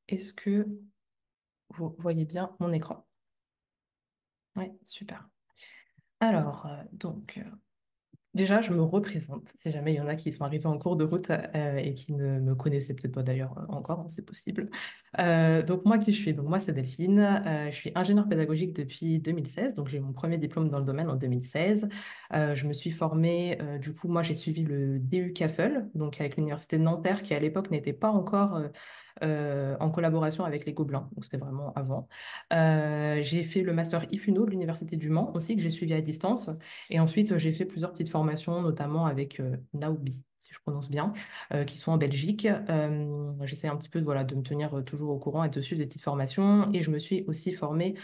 Est-ce que vous voyez bien mon écran? Oui, super. Alors, déjà, je me représente, si jamais il y en a qui sont arrivés en cours de route et qui ne me connaissaient peut-être pas d'ailleurs encore, hein, c'est possible. Donc, moi, qui je suis? Donc, moi, c'est Delphine. Je suis ingénieure pédagogique depuis 2016. Donc, j'ai eu mon premier diplôme dans le domaine en 2016. Je me suis formée, du coup, moi, j'ai suivi le DU CAFEL, donc avec l'Université de Nanterre, qui à l'époque n'était pas encore en collaboration avec les Gobelins. Donc, c'était vraiment avant. J'ai fait le master IFUNO de l'Université du Mans aussi, que j'ai suivi à distance. Et ensuite, j'ai fait plusieurs petites formations, notamment avec Naobi, si je prononce bien, qui sont en Belgique. J'essaie un petit peu voilà, de me tenir toujours au courant et de suivre des petites formations. Et je me suis aussi formée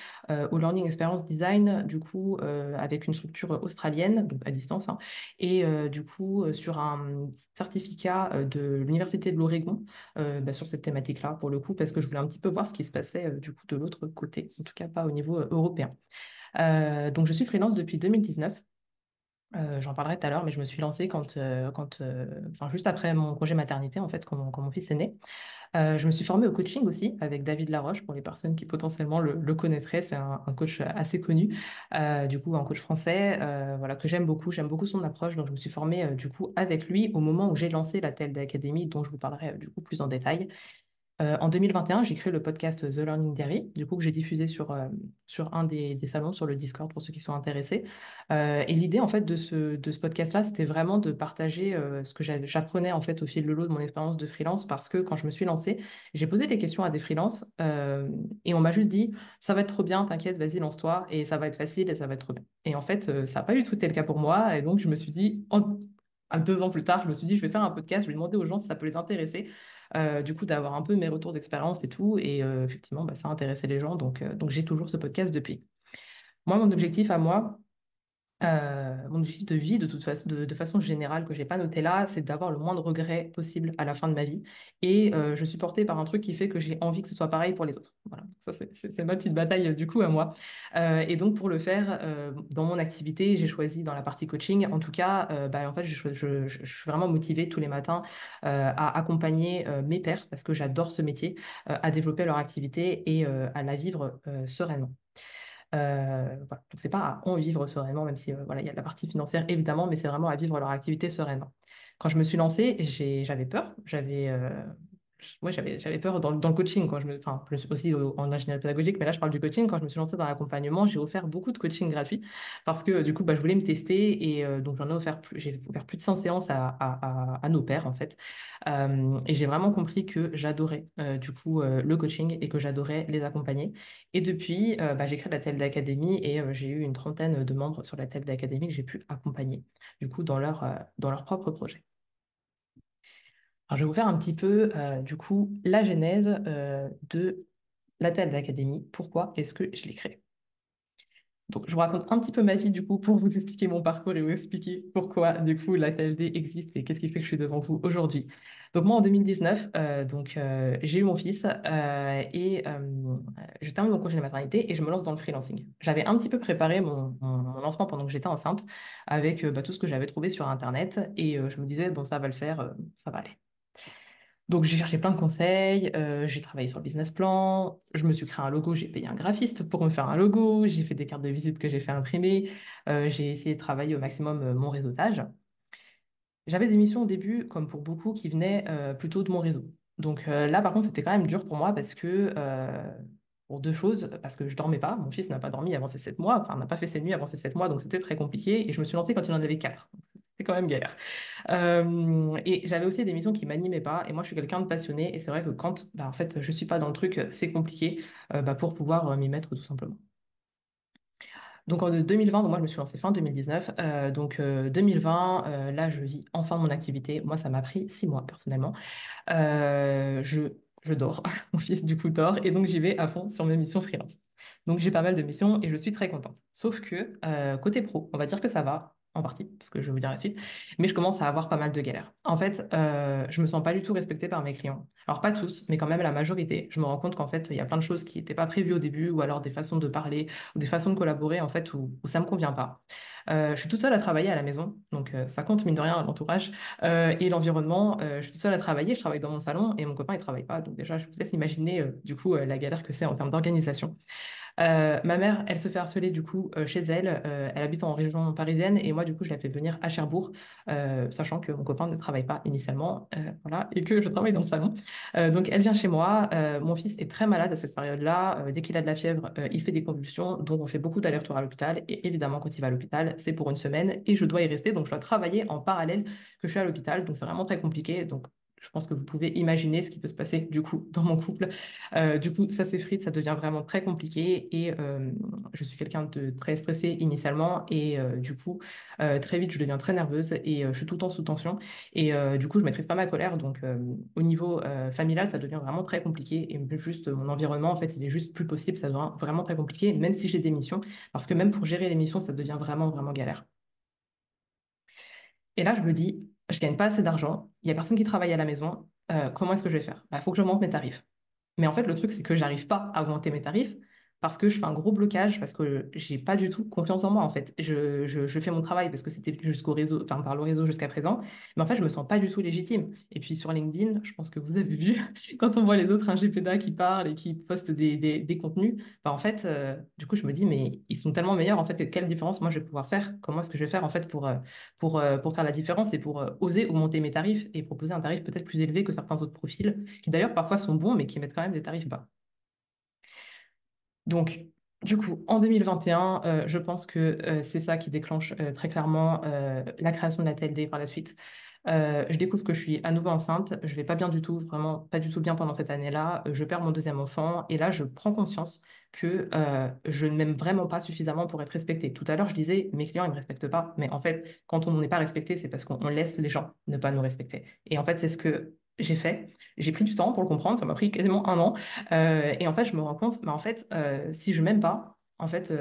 au Learning Experience Design, du coup, avec une structure australienne, donc à distance, hein, et du coup, sur un certificat de l'Université de l'Oregon sur cette thématique-là, pour le coup, parce que je voulais un petit peu voir ce qui se passait du coup de l'autre côté, en tout cas pas au niveau européen. Donc, je suis freelance depuis 2019. J'en parlerai tout à l'heure, mais je me suis lancée enfin, juste après mon congé maternité, en fait, quand mon fils est né. Je me suis formée au coaching aussi avec David Laroche, pour les personnes qui potentiellement le connaîtraient. C'est un coach assez connu, du coup, un coach français, voilà, que j'aime beaucoup. J'aime beaucoup son approche, donc je me suis formée, du coup, avec lui au moment où j'ai lancé la TLD Academy, dont je vous parlerai, du coup, plus en détail. En 2021, j'ai créé le podcast The Learning Diary, du coup, que j'ai diffusé sur un des salons sur le Discord pour ceux qui sont intéressés. Et l'idée, en fait, de ce podcast-là, c'était vraiment de partager ce que j'apprenais, en fait, au fil de l'eau de mon expérience de freelance, parce que quand je me suis lancée, j'ai posé des questions à des freelances et on m'a juste dit, ça va être trop bien, t'inquiète, vas-y, lance-toi, et ça va être facile et ça va être trop bien. Et en fait, ça n'a pas du tout été le cas pour moi, et donc je me suis dit, à 2 ans plus tard, je me suis dit, je vais faire un podcast, je vais demander aux gens si ça peut les intéresser du coup, d'avoir un peu mes retours d'expérience et tout. Et effectivement, bah, ça a intéressé les gens. Donc j'ai toujours ce podcast depuis. Moi, mon objectif à moi, mon objectif de vie, de toute façon, de façon générale, que j'ai pas noté là, c'est d'avoir le moins de regrets possible à la fin de ma vie. Et je suis portée par un truc qui fait que j'ai envie que ce soit pareil pour les autres. Voilà, ça c'est ma petite bataille du coup à moi. Et donc pour le faire, dans mon activité, j'ai choisi dans la partie coaching, en tout cas, bah, en fait, je suis vraiment motivée tous les matins à accompagner mes pairs parce que j'adore ce métier, à développer leur activité et à la vivre sereinement. Voilà. Donc, c'est pas à en vivre sereinement, même si voilà, il y a la partie financière évidemment, mais c'est vraiment à vivre leur activité sereinement. Quand je me suis lancée, j'avais peur. J'avais peur dans le coaching. Enfin, aussi en ingénierie pédagogique, mais là, je parle du coaching. Quand je me suis lancée dans l'accompagnement, j'ai offert beaucoup de coaching gratuit parce que du coup, bah, je voulais me tester et donc j'ai offert plus de 100 séances à nos pairs, en fait. Et j'ai vraiment compris que j'adorais du coup le coaching et que j'adorais les accompagner. Et depuis, bah, j'ai créé la TELD Academy et j'ai eu une trentaine de membres sur la TELD Academy que j'ai pu accompagner, du coup, dans leur propre projet. Alors, je vais vous faire un petit peu, du coup, la genèse de la TELD Academy. Pourquoi est-ce que je l'ai créée? Donc, je vous raconte un petit peu ma vie, du coup, pour vous expliquer mon parcours et vous expliquer pourquoi, du coup, la TLD existe et qu'est-ce qui fait que je suis devant vous aujourd'hui. Donc, moi, en 2019, j'ai eu mon fils je termine mon congé de maternité et je me lance dans le freelancing. J'avais un petit peu préparé mon lancement pendant que j'étais enceinte avec bah, tout ce que j'avais trouvé sur Internet et je me disais, bon, ça va le faire, ça va aller. Donc j'ai cherché plein de conseils, j'ai travaillé sur le business plan, je me suis créé un logo, j'ai payé un graphiste pour me faire un logo, j'ai fait des cartes de visite que j'ai fait imprimer, j'ai essayé de travailler au maximum mon réseautage. J'avais des missions au début, comme pour beaucoup, qui venaient plutôt de mon réseau. Donc là, par contre, c'était quand même dur pour moi parce que, pour deux choses, parce que je dormais pas, mon fils n'a pas dormi avant ses 7 mois, enfin, n'a pas fait ses nuits avant ses 7 mois, donc c'était très compliqué, et je me suis lancée quand il en avait 4. C'est quand même galère. Et j'avais aussi des missions qui m'animaient pas. Et moi, je suis quelqu'un de passionné. Et c'est vrai que quand, bah, en fait, je suis pas dans le truc, c'est compliqué bah, pour pouvoir m'y mettre tout simplement. Donc en 2020, donc moi je me suis lancée fin 2019. 2020, là je vis enfin mon activité. Moi ça m'a pris 6 mois personnellement. Je dors, mon fils du coup dort, et donc j'y vais à fond sur mes missions freelance. Donc j'ai pas mal de missions et je suis très contente. Sauf que côté pro, on va dire que ça va. en partie, parce que je vais vous dire la suite, mais je commence à avoir pas mal de galères. En fait, je me sens pas du tout respectée par mes clients. Alors pas tous, mais quand même la majorité. Je me rends compte qu'en fait, il y a plein de choses qui n'étaient pas prévues au début, ou alors des façons de parler, ou des façons de collaborer, en fait, où ça me convient pas. Je suis toute seule à travailler à la maison, donc ça compte mine de rien l'entourage et l'environnement. Je suis toute seule à travailler, je travaille dans mon salon et mon copain il travaille pas, donc déjà je vous laisse imaginer du coup la galère que c'est en termes d'organisation. Ma mère, elle se fait harceler du coup chez elle. Elle habite en région parisienne et moi du coup je la fais venir à Cherbourg, sachant que mon copain ne travaille pas initialement, voilà, et que je travaille dans le salon. Donc elle vient chez moi. Mon fils est très malade à cette période-là. Dès qu'il a de la fièvre, il fait des convulsions, donc on fait beaucoup d'allers-retours à l'hôpital. Et évidemment, quand il va à l'hôpital, c'est pour une semaine et je dois y rester, donc je dois travailler en parallèle que je suis à l'hôpital. Donc c'est vraiment très compliqué. Donc je pense que vous pouvez imaginer ce qui peut se passer du coup dans mon couple. Du coup, ça s'effrite, ça devient vraiment très compliqué et je suis quelqu'un de très stressé initialement et du coup, très vite, je deviens très nerveuse et je suis tout le temps sous tension et du coup, je maîtrise pas ma colère. Donc, au niveau familial, ça devient vraiment très compliqué et juste mon environnement, en fait, il est juste plus possible, ça devient vraiment très compliqué, même si j'ai des missions, parce que même pour gérer les missions, ça devient vraiment, vraiment galère. Et là, je me dis, je gagne pas assez d'argent, il y a personne qui travaille à la maison, comment est-ce que je vais faire? Bah, il faut que j'augmente mes tarifs. Mais en fait, le truc, c'est que j'arrive pas à augmenter mes tarifs parce que je fais un gros blocage, parce que j'ai pas du tout confiance en moi, en fait. Je fais mon travail parce que c'était jusqu'au réseau, enfin, par le réseau jusqu'à présent, mais en fait, je me sens pas du tout légitime. Et puis sur LinkedIn, je pense que vous avez vu, quand on voit les autres ingépédas qui parlent et qui postent des contenus, bah, en fait, du coup, je me dis, mais ils sont tellement meilleurs, en fait, que quelle différence moi je vais pouvoir faire? Comment est-ce que je vais faire, en fait, pour faire la différence et pour oser augmenter mes tarifs et proposer un tarif peut-être plus élevé que certains autres profils, qui d'ailleurs parfois sont bons, mais qui mettent quand même des tarifs bas. Donc, du coup, en 2021, je pense que c'est ça qui déclenche très clairement la création de la TLD par la suite. Je découvre que je suis à nouveau enceinte, je vais pas bien du tout, vraiment pas du tout bien pendant cette année-là. Je perds mon deuxième enfant et là, je prends conscience que je ne m'aime vraiment pas suffisamment pour être respectée. Tout à l'heure, je disais, mes clients, ils me respectent pas, mais en fait, quand on n'est pas respecté, c'est parce qu'on laisse les gens ne pas nous respecter. Et en fait, c'est ce que j'ai fait. J'ai pris du temps pour le comprendre, ça m'a pris quasiment un an. Et en fait, je me rends compte, bah, en fait, si je m'aime pas, en fait,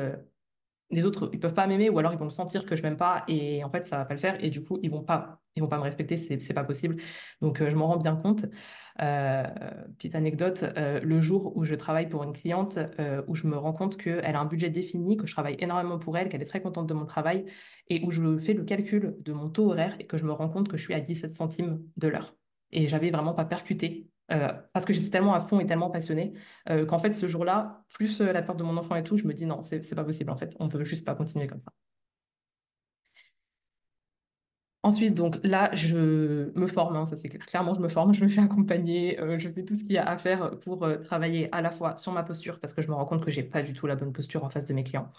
les autres, ils peuvent pas m'aimer ou alors ils vont le sentir que je m'aime pas et en fait, ça va pas le faire et du coup, ils vont pas me respecter, c'est pas possible. Donc, je m'en rends bien compte. Euh, Petite anecdote, le jour où je travaille pour une cliente, où je me rends compte qu'elle a un budget défini, que je travaille énormément pour elle, qu'elle est très contente de mon travail et où je fais le calcul de mon taux horaire et que je me rends compte que je suis à 17 centimes de l'heure. Et j'avais vraiment pas percuté. Parce que j'étais tellement à fond et tellement passionnée qu'en fait, ce jour-là, plus la perte de mon enfant et tout, je me dis non, c'est pas possible en fait. On peut juste pas continuer comme ça. Ensuite, donc là, je me forme, hein, ça c'est clair. Clairement, je me forme, je me fais accompagner, je fais tout ce qu'il y a à faire pour travailler à la fois sur ma posture, parce que je me rends compte que j'ai pas du tout la bonne posture en face de mes clients,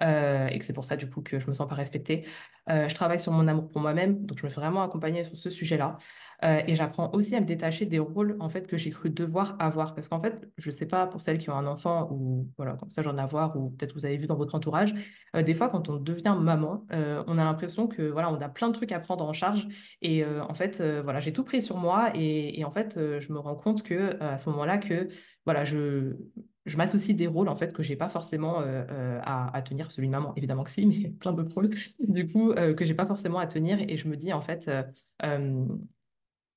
et que c'est pour ça du coup que je me sens pas respectée. Je travaille sur mon amour pour moi-même, donc je me fais vraiment accompagner sur ce sujet-là. Et j'apprends aussi à me détacher des rôles en fait que j'ai cru devoir avoir, parce qu'en fait, je sais pas pour celles qui ont un enfant ou voilà comme ça j'en ai avoir ou peut-être vous avez vu dans votre entourage, des fois quand on devient maman, on a l'impression que voilà on a plein de trucs à prendre en charge et en fait voilà j'ai tout pris sur moi et en fait je me rends compte que à ce moment-là que voilà je m'associe des rôles en fait que j'ai pas forcément à tenir, celui de maman évidemment que si, mais plein d'autres rôles du coup que j'ai pas forcément à tenir et je me dis en fait euh,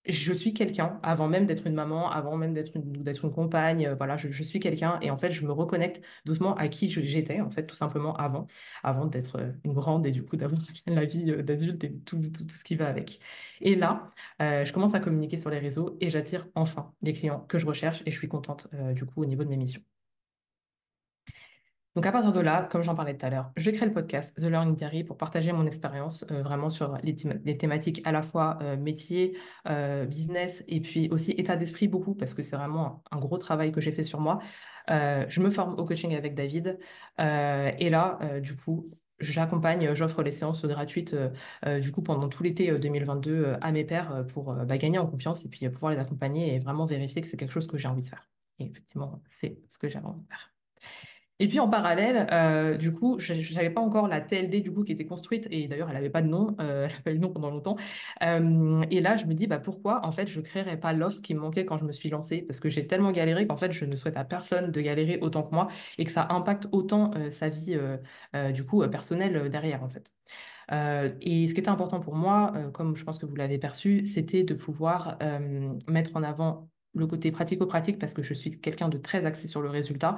je suis quelqu'un avant même d'être une maman, avant même d'être une compagne, voilà, je suis quelqu'un et en fait je me reconnecte doucement à qui j'étais en fait tout simplement avant d'être une grande et du coup d'avoir la vie d'adulte et tout ce qui va avec. Et là, je commence à communiquer sur les réseaux et j'attire enfin les clients que je recherche et je suis contente du coup au niveau de mes missions. Donc à partir de là, comme j'en parlais tout à l'heure, je crée le podcast The Learning Diary pour partager mon expérience vraiment sur les thématiques à la fois métier, business et puis aussi état d'esprit beaucoup parce que c'est vraiment un gros travail que j'ai fait sur moi. Je me forme au coaching avec David et là, du coup, j'accompagne, j'offre les séances gratuites du coup pendant tout l'été 2022 à mes pairs pour bah, gagner en confiance et puis pouvoir les accompagner et vraiment vérifier que c'est quelque chose que j'ai envie de faire. Et effectivement, c'est ce que j'avais envie de faire. Et puis en parallèle, du coup, je n'avais pas encore la TLD du coup qui était construite et d'ailleurs elle n'avait pas de nom, elle n'a pas eu de nom pendant longtemps. Et là, je me dis bah pourquoi en fait je créerais pas l'offre qui me manquait quand je me suis lancée parce que j'ai tellement galéré qu'en fait je ne souhaite à personne de galérer autant que moi et que ça impacte autant sa vie du coup personnelle derrière en fait. Et ce qui était important pour moi, comme je pense que vous l'avez perçu, c'était de pouvoir mettre en avant le côté pratico-pratique parce que je suis quelqu'un de très axé sur le résultat.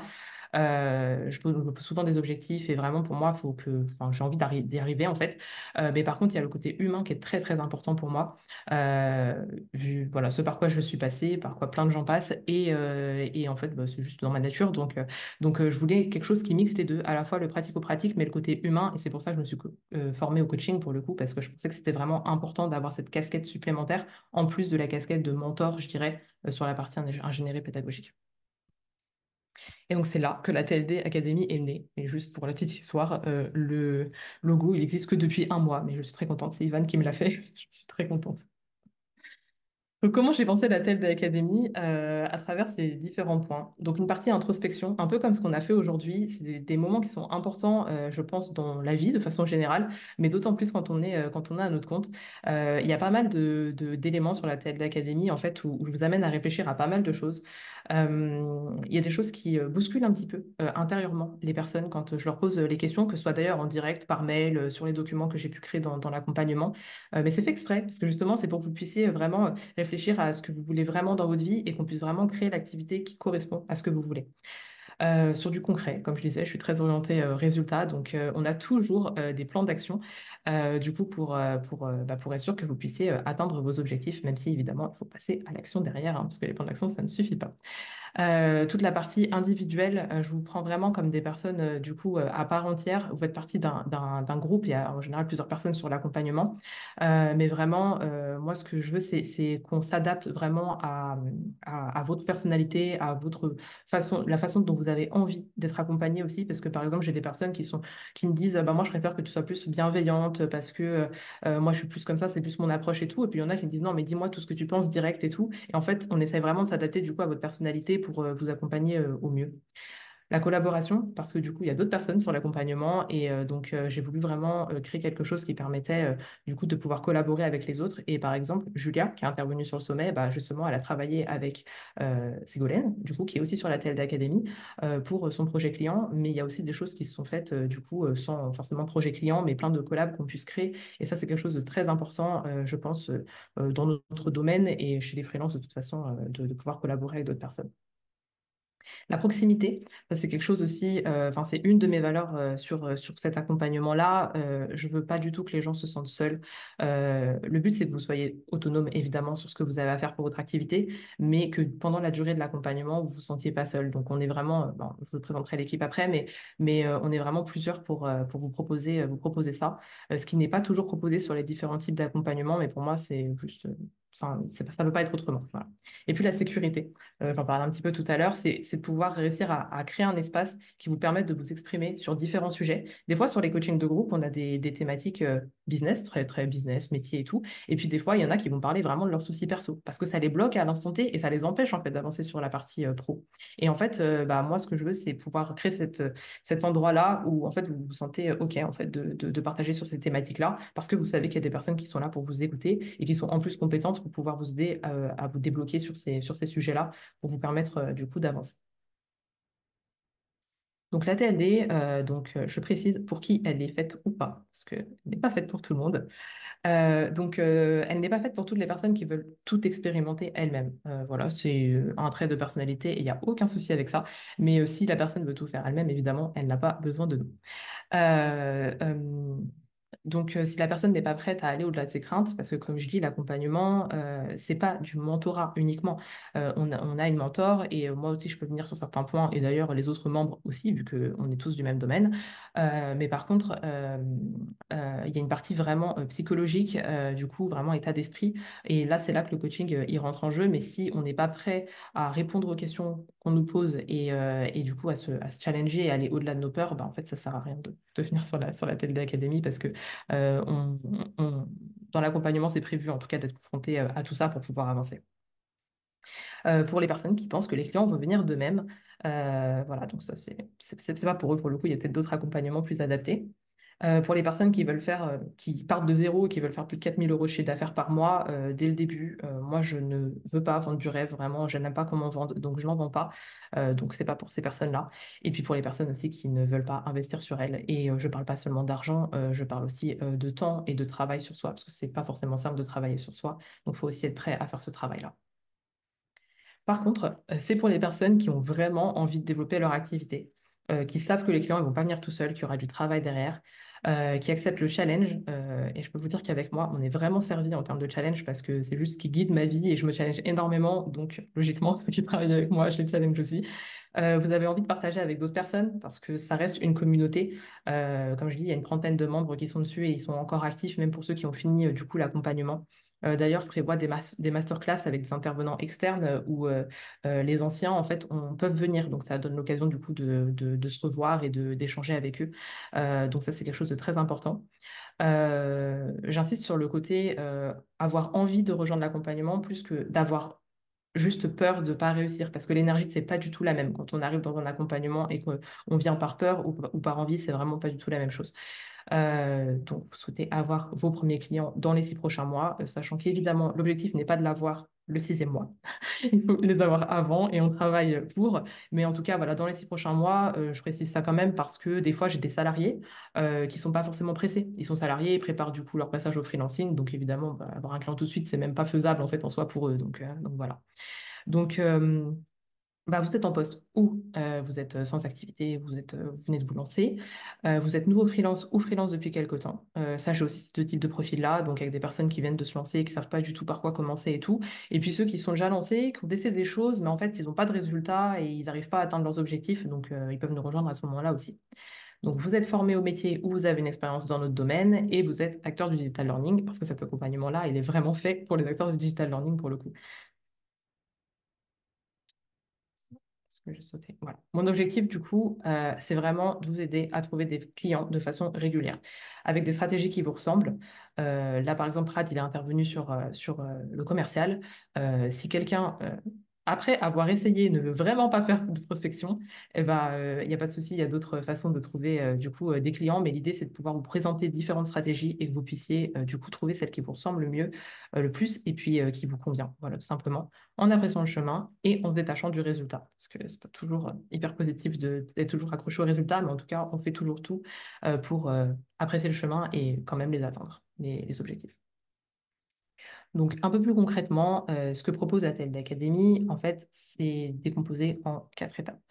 Je pose souvent des objectifs et vraiment pour moi, faut que, enfin, j'ai envie d'y arriver en fait. Mais par contre, il y a le côté humain qui est très très important pour moi. Vu voilà, ce par quoi je suis passée, par quoi plein de gens passent et en fait, bah, c'est juste dans ma nature. Donc, je voulais quelque chose qui mixe les deux, à la fois le pratico-pratique, mais le côté humain. Et c'est pour ça que je me suis formée au coaching pour le coup, parce que je pensais que c'était vraiment important d'avoir cette casquette supplémentaire, en plus de la casquette de mentor, je dirais, sur la partie ingénierie pédagogique. Et donc c'est là que la TLD Academy est née. Et juste pour la petite histoire, le logo, il existe que depuis un mois, mais je suis très contente. C'est Ivan qui me l'a fait. Je suis très contente. Donc, comment j'ai pensé la tête de l'Académie à travers ces différents points? Donc, une partie introspection, un peu comme ce qu'on a fait aujourd'hui, c'est des moments qui sont importants, je pense, dans la vie de façon générale, mais d'autant plus quand on est à notre compte. Il y a pas mal d'éléments sur la tête de l'Académie, en fait, où je vous amène à réfléchir à pas mal de choses. Il y a des choses qui bousculent un petit peu intérieurement les personnes quand je leur pose les questions, que ce soit d'ailleurs en direct, par mail, sur les documents que j'ai pu créer dans l'accompagnement. Mais c'est fait exprès, parce que justement, c'est pour que vous puissiez vraiment réfléchir à ce que vous voulez vraiment dans votre vie et qu'on puisse vraiment créer l'activité qui correspond à ce que vous voulez. Sur du concret, comme je disais, je suis très orientée résultat, donc on a toujours des plans d'action, du coup pour être sûr que vous puissiez atteindre vos objectifs, même si évidemment il faut passer à l'action derrière, hein, parce que les plans d'action ça ne suffit pas. Toute la partie individuelle, je vous prends vraiment comme des personnes du coup à part entière. Vous faites partie d'un groupe, il y a en général plusieurs personnes sur l'accompagnement. Mais vraiment, moi ce que je veux, c'est qu'on s'adapte vraiment à votre personnalité, à votre façon, la façon dont vous avez envie d'être accompagné aussi. Parce que par exemple, j'ai des personnes qui me disent, bah, moi je préfère que tu sois plus bienveillante parce que moi je suis plus comme ça, c'est plus mon approche et tout. Et puis il y en a qui me disent, non, mais dis-moi tout ce que tu penses direct et tout. Et en fait, on essaie vraiment de s'adapter du coup à votre personnalité pour vous accompagner au mieux. La collaboration, parce que du coup, il y a d'autres personnes sur l'accompagnement et donc j'ai voulu vraiment créer quelque chose qui permettait du coup de pouvoir collaborer avec les autres. Et par exemple, Julia, qui est intervenue sur le sommet, bah, justement, elle a travaillé avec Ségolène, du coup, qui est aussi sur la TL d'Académie pour son projet client. Mais il y a aussi des choses qui se sont faites du coup sans forcément projet client, mais plein de collabs qu'on puisse créer. Et ça, c'est quelque chose de très important, je pense, dans notre domaine et chez les freelances de toute façon, de pouvoir collaborer avec d'autres personnes. La proximité, ça, c'est quelque chose aussi, enfin, c'est une de mes valeurs sur cet accompagnement-là. Je veux pas du tout que les gens se sentent seuls. Le but, c'est que vous soyez autonome, évidemment, sur ce que vous avez à faire pour votre activité, mais que pendant la durée de l'accompagnement, vous vous sentiez pas seul. Donc, on est vraiment, bon, je vous présenterai l'équipe après, mais on est vraiment plusieurs pour vous proposer ça. Ce qui n'est pas toujours proposé sur les différents types d'accompagnement, mais pour moi, c'est juste, enfin, ça peut pas être autrement. Voilà. Et puis la sécurité. J'en parlais un petit peu tout à l'heure, c'est de pouvoir réussir à créer un espace qui vous permette de vous exprimer sur différents sujets. Des fois, sur les coachings de groupe, on a des thématiques business, très, très business, métier et tout. Et puis, des fois, il y en a qui vont parler vraiment de leurs soucis perso parce que ça les bloque à l'instant T et ça les empêche, en fait, d'avancer sur la partie pro. Et en fait, bah, moi, ce que je veux, c'est pouvoir créer cet endroit-là où, en fait, vous vous sentez OK, en fait, de partager sur ces thématiques-là parce que vous savez qu'il y a des personnes qui sont là pour vous écouter et qui sont en plus compétentes pour pouvoir vous aider à vous débloquer sur ces sujets-là pour vous permettre du coup d'avancer. Donc la TLD, je précise pour qui elle est faite ou pas, parce qu'elle n'est pas faite pour tout le monde. Elle n'est pas faite pour toutes les personnes qui veulent tout expérimenter elles-mêmes. Voilà, c'est un trait de personnalité et il n'y a aucun souci avec ça. Mais si la personne veut tout faire elle-même, évidemment, elle n'a pas besoin de nous. Euh, euh, si la personne n'est pas prête à aller au-delà de ses craintes, parce que comme je dis, l'accompagnement, c'est pas du mentorat uniquement. On a une mentor et moi aussi, je peux venir sur certains points et d'ailleurs les autres membres aussi, vu qu'on est tous du même domaine. Mais par contre, il y a une partie vraiment psychologique, du coup, vraiment état d'esprit. Et là, c'est là que le coaching, il rentre en jeu. Mais si on n'est pas prêt à répondre aux questions qu'on nous pose et du coup à se challenger et aller au-delà de nos peurs, bah, en fait, ça sert à rien de venir sur la télé d'académie parce que euh, on, dans l'accompagnement, c'est prévu en tout cas d'être confronté à tout ça pour pouvoir avancer. Pour les personnes qui pensent que les clients vont venir d'eux-mêmes, voilà, donc ça, c'est pas pour eux, pour le coup, il y a peut-être d'autres accompagnements plus adaptés. Pour les personnes qui veulent faire, qui partent de zéro et qui veulent faire plus de 4 000 € de chiffre d'affaires par mois, dès le début, moi, je ne veux pas vendre du rêve, vraiment, je n'aime pas comment vendre, donc je n'en vends pas. Donc, c'est pas pour ces personnes-là. Et puis pour les personnes aussi qui ne veulent pas investir sur elles. Et je parle pas seulement d'argent, je parle aussi de temps et de travail sur soi, parce que c'est pas forcément simple de travailler sur soi. Donc, il faut aussi être prêt à faire ce travail-là. Par contre, c'est pour les personnes qui ont vraiment envie de développer leur activité, qui savent que les clients ne vont pas venir tout seuls, qu'il y aura du travail derrière, qui acceptent le challenge. Et je peux vous dire qu'avec moi, on est vraiment servi en termes de challenge parce que c'est juste ce qui guide ma vie et je me challenge énormément. Donc, logiquement, ceux qui travaillent avec moi, je les challenge aussi. Vous avez envie de partager avec d'autres personnes parce que ça reste une communauté. Comme je dis, il y a une trentaine de membres qui sont dessus et ils sont encore actifs, même pour ceux qui ont fini du coup l'accompagnement. D'ailleurs, je prévois des masterclass avec des intervenants externes où les anciens, en fait, peuvent venir. Donc, ça donne l'occasion, du coup, de se revoir et d'échanger avec eux. Donc, ça, c'est quelque chose de très important. J'insiste sur le côté avoir envie de rejoindre l'accompagnement plus que d'avoir juste peur de ne pas réussir. Parce que l'énergie, c'est pas du tout la même. Quand on arrive dans un accompagnement et qu'on vient par peur ou par envie, c'est vraiment pas du tout la même chose. Donc, vous souhaitez avoir vos premiers clients dans les 6 prochains mois, sachant qu'évidemment, l'objectif n'est pas de l'avoir le sixième mois. Il faut les avoir avant et on travaille pour. Mais en tout cas, voilà, dans les 6 prochains mois, je précise ça quand même parce que des fois, j'ai des salariés qui sont pas forcément pressés. Ils sont salariés, ils préparent du coup leur passage au freelancing. Donc, évidemment, bah, avoir un client tout de suite, c'est même pas faisable en fait en soi pour eux. Donc voilà. Donc, bah, vous êtes en poste ou vous êtes sans activité, vous venez de vous lancer, vous êtes nouveau freelance ou freelance depuis quelque temps. Ça, j'ai aussi ces deux types de profils-là, donc avec des personnes qui viennent de se lancer, qui savent pas du tout par quoi commencer et tout. Et puis ceux qui sont déjà lancés, qui ont décidé des choses, mais en fait, ils n'ont pas de résultats et ils n'arrivent pas à atteindre leurs objectifs, donc ils peuvent nous rejoindre à ce moment-là aussi. Donc, vous êtes formé au métier ou vous avez une expérience dans notre domaine et vous êtes acteur du digital learning parce que cet accompagnement-là, il est vraiment fait pour les acteurs du digital learning pour le coup. Ce que j'ai sauté. Voilà. Mon objectif, du coup, c'est vraiment de vous aider à trouver des clients de façon régulière, avec des stratégies qui vous ressemblent. Là, par exemple, Brad, il est intervenu sur le commercial. Si quelqu'un, après avoir essayé, ne veut vraiment pas faire de prospection, eh ben, il n'y a pas de souci, il y a d'autres façons de trouver, du coup, des clients. Mais l'idée, c'est de pouvoir vous présenter différentes stratégies et que vous puissiez, du coup, trouver celle qui vous ressemble le mieux, le plus, et puis qui vous convient. Voilà, tout simplement en appréciant le chemin et en se détachant du résultat. Parce que c'est pas toujours hyper positif d'être toujours accroché au résultat, mais en tout cas, on fait toujours tout pour apprécier le chemin et quand même les atteindre, les objectifs. Donc, un peu plus concrètement, ce que propose la TLD Academy, en fait, c'est décomposé en 4 étapes.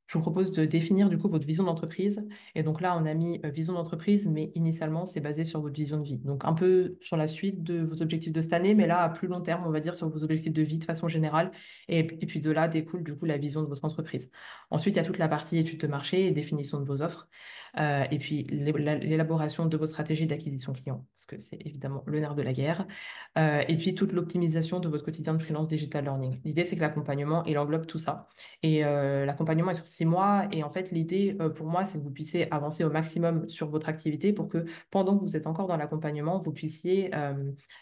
Je vous propose de définir du coup votre vision d'entreprise. Et donc là, on a mis vision d'entreprise, mais initialement, c'est basé sur votre vision de vie. Donc un peu sur la suite de vos objectifs de cette année, mais là, à plus long terme, on va dire sur vos objectifs de vie de façon générale. Et puis de là découle du coup la vision de votre entreprise. Ensuite, il y a toute la partie étude de marché et définition de vos offres. Et puis l'élaboration de vos stratégies d'acquisition client, parce que c'est évidemment le nerf de la guerre. Et puis toute l'optimisation de votre quotidien de freelance digital learning. L'idée, c'est que l'accompagnement, il englobe tout ça. Et l'accompagnement est sur 6 mois. Et en fait, l'idée pour moi, c'est que vous puissiez avancer au maximum sur votre activité pour que pendant que vous êtes encore dans l'accompagnement, vous puissiez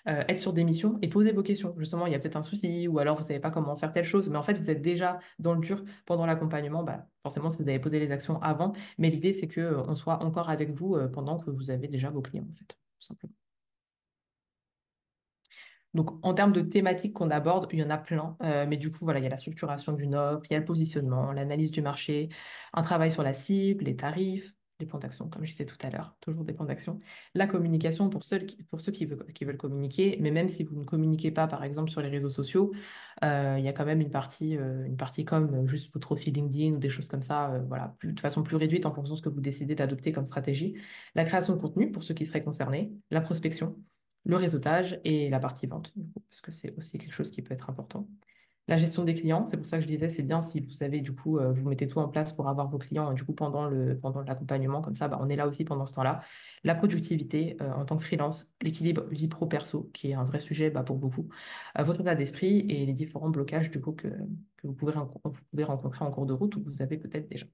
être sur des missions et poser vos questions. Justement, il y a peut-être un souci ou alors vous ne savez pas comment faire telle chose, mais en fait, vous êtes déjà dans le dur pendant l'accompagnement. Bah, forcément, si vous avez posé les actions avant. Mais l'idée, c'est que on soit encore avec vous pendant que vous avez déjà vos clients, en fait, tout simplement. Donc, en termes de thématiques qu'on aborde, il y en a plein. Mais du coup, voilà, il y a la structuration d'une offre, il y a le positionnement, l'analyse du marché, un travail sur la cible, les tarifs, les plans d'action, comme je disais tout à l'heure, toujours des plans d'action. La communication pour ceux qui veulent communiquer, mais même si vous ne communiquez pas, par exemple, sur les réseaux sociaux, il y a quand même une partie comme juste votre profil LinkedIn ou des choses comme ça, voilà, de façon plus réduite en fonction de ce que vous décidez d'adopter comme stratégie. La création de contenu pour ceux qui seraient concernés, la prospection le réseautage et la partie vente, du coup, parce que c'est aussi quelque chose qui peut être important. La gestion des clients, c'est pour ça que je disais, c'est bien si vous savez, du coup, vous mettez tout en place pour avoir vos clients, du coup, pendant l'accompagnement, comme ça, bah, on est là aussi pendant ce temps-là. La productivité en tant que freelance, l'équilibre vie pro-perso, qui est un vrai sujet bah, pour beaucoup, votre état d'esprit et les différents blocages, du coup, que vous pouvez rencontrer en cours de route ou que vous avez peut-être déjà.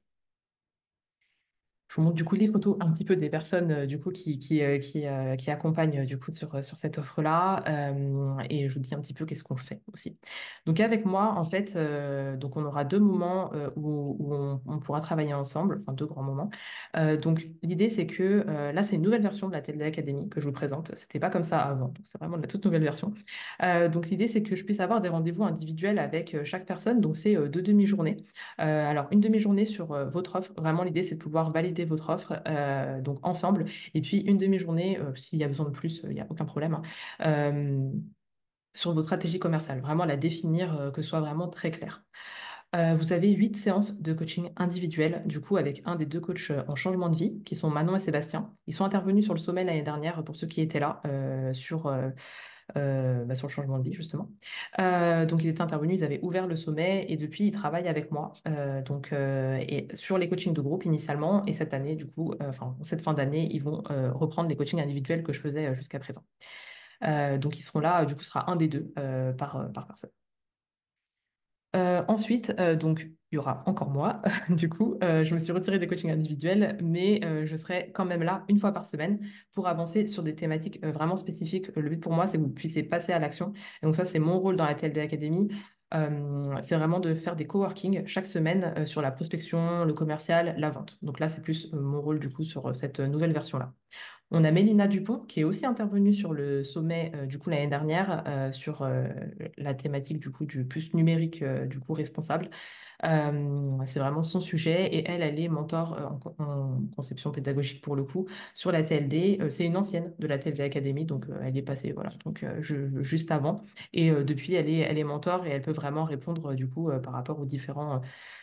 Je vous montre du coup les photos un petit peu des personnes du coup qui accompagnent du coup sur cette offre-là et je vous dis un petit peu qu'est-ce qu'on fait aussi. Donc avec moi en fait donc on aura deux moments où on pourra travailler ensemble, enfin deux grands moments. Donc l'idée c'est que là c'est une nouvelle version de la Télé Académie que je vous présente. C'était pas comme ça avant, donc c'est vraiment de la toute nouvelle version. Donc l'idée c'est que je puisse avoir des rendez-vous individuels avec chaque personne. Donc c'est deux demi-journées. Alors, une demi-journée sur votre offre. Vraiment, l'idée, c'est de pouvoir valider votre offre donc ensemble. Et puis, une demi-journée, s'il y a besoin de plus, il n'y a aucun problème, hein, euh, sur vos stratégies commerciales. Vraiment la définir, que ce soit vraiment très clair. Vous avez 8 séances de coaching individuel, du coup, avec un des deux coachs en changement de vie, qui sont Manon et Sébastien. Ils sont intervenus sur le sommet l'année dernière, pour ceux qui étaient là, sur le changement de vie, justement. Donc, ils étaient intervenus, ils avaient ouvert le sommet et depuis, ils travaillent avec moi. Et sur les coachings de groupe initialement. Et cette année, du coup, enfin, cette fin d'année, ils vont reprendre les coachings individuels que je faisais jusqu'à présent. Donc, ils seront là, du coup, ce sera un des deux par personne. Ensuite, donc, il y aura encore moi. Du coup, je me suis retirée des coachings individuels, mais je serai quand même là une fois par semaine pour avancer sur des thématiques vraiment spécifiques. Le but pour moi, c'est que vous puissiez passer à l'action. Et donc ça, c'est mon rôle dans la TLD Academy. C'est vraiment de faire des coworking chaque semaine sur la prospection, le commercial, la vente. Donc là, c'est plus mon rôle du coup sur cette nouvelle version-là. On a Mélina Dupont qui est aussi intervenue sur le sommet du coup l'année dernière sur la thématique du coup du plus numérique du coup responsable. C'est vraiment son sujet et elle est mentor en conception pédagogique pour le coup sur la TLD. C'est une ancienne de la TLD Academy, donc elle est passée voilà donc juste avant et depuis elle est mentor et elle peut vraiment répondre du coup par rapport aux